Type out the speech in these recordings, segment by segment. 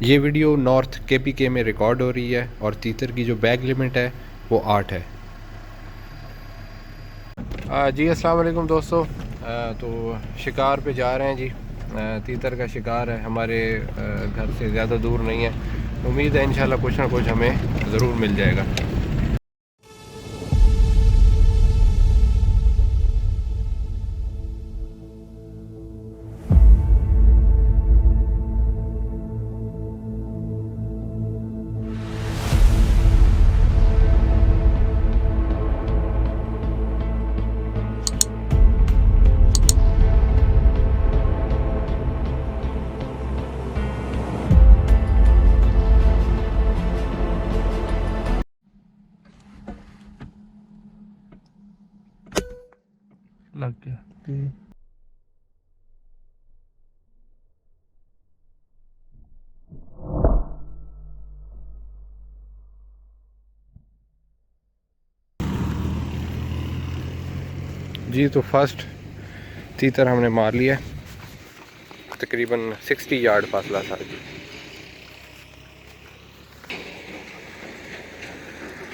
ये video north KPK में record हो रही है और तीतर की जो बैग लिमिट है वो 8 है। जी अस्सलाम वालेकुम दोस्तों। तो शिकार पे जा रहे हैं जी। तीतर का शिकार है, हमारे घर से ज़्यादा दूर नहीं है। उम्मीद है इंशाल्लाह कुछ ना कुछ हमें ज़रूर मिल जाएगा। लग गया। जी तो फर्स्ट तीतर हमने मार लिया, तकरीबन 60 यार्ड फासला था जी।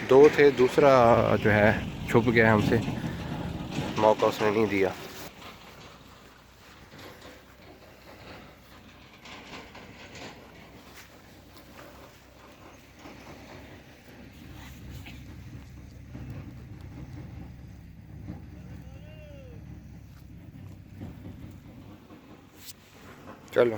2 थे, दूसरा जो है छुप गया हमसे, मौका उसने नहीं दिया। चलो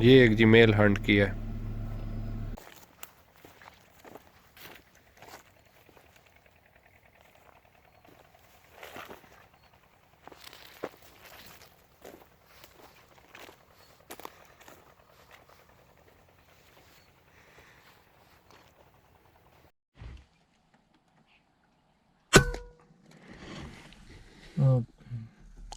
ये एक जी मेल हंट की है।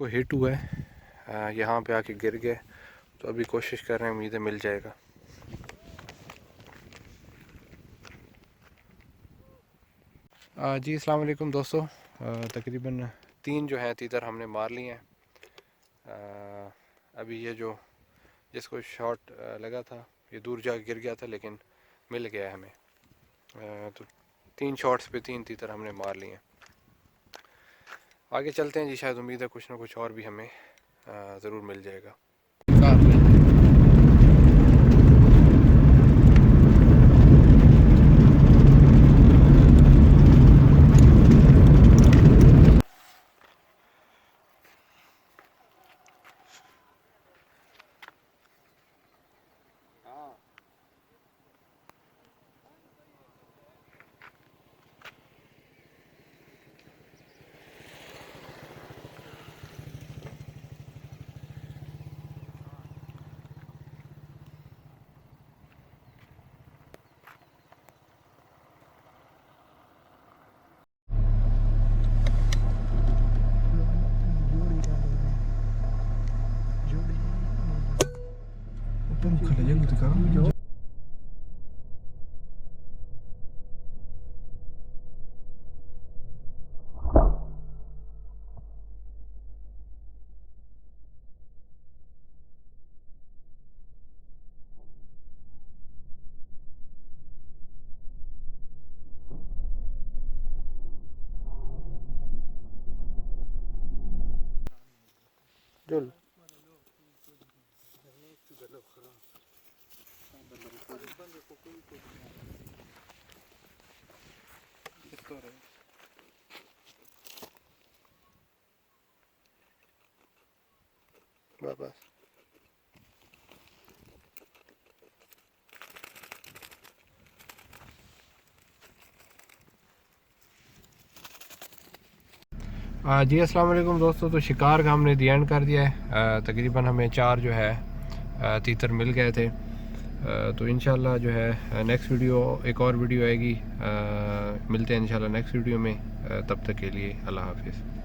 को हिट हुआ है, यहाँ पे आके गिर गए, तो अभी कोशिश कर रहे हैं, उम्मीद है मिल जाएगा। जी अस्सलाम वालेकुम दोस्तों। तकरीबन 3 जो है तीतर हमने मार लिए हैं। अभी ये जो जिसको शॉट लगा था ये दूर जा गिर गया था, लेकिन मिल गया है हमें। तो 3 शॉट्स पे 3 तीतर हमने मार लिए हैं। आगे चलते हैं जी, शायद उम्मीद है कुछ ना कुछ और भी हमें ज़रूर मिल जाएगा। बस जी अस्सलाम वालेकुम दोस्तों। तो शिकार का हमने दी एंड कर दिया है। तकरीबन हमें 4 जो है तीतर मिल गए थे। तो इंशाल्लाह जो है नेक्स्ट वीडियो, एक और वीडियो आएगी। मिलते हैं इंशाल्लाह नेक्स्ट वीडियो में। तब तक के लिए अल्लाह हाफिज़।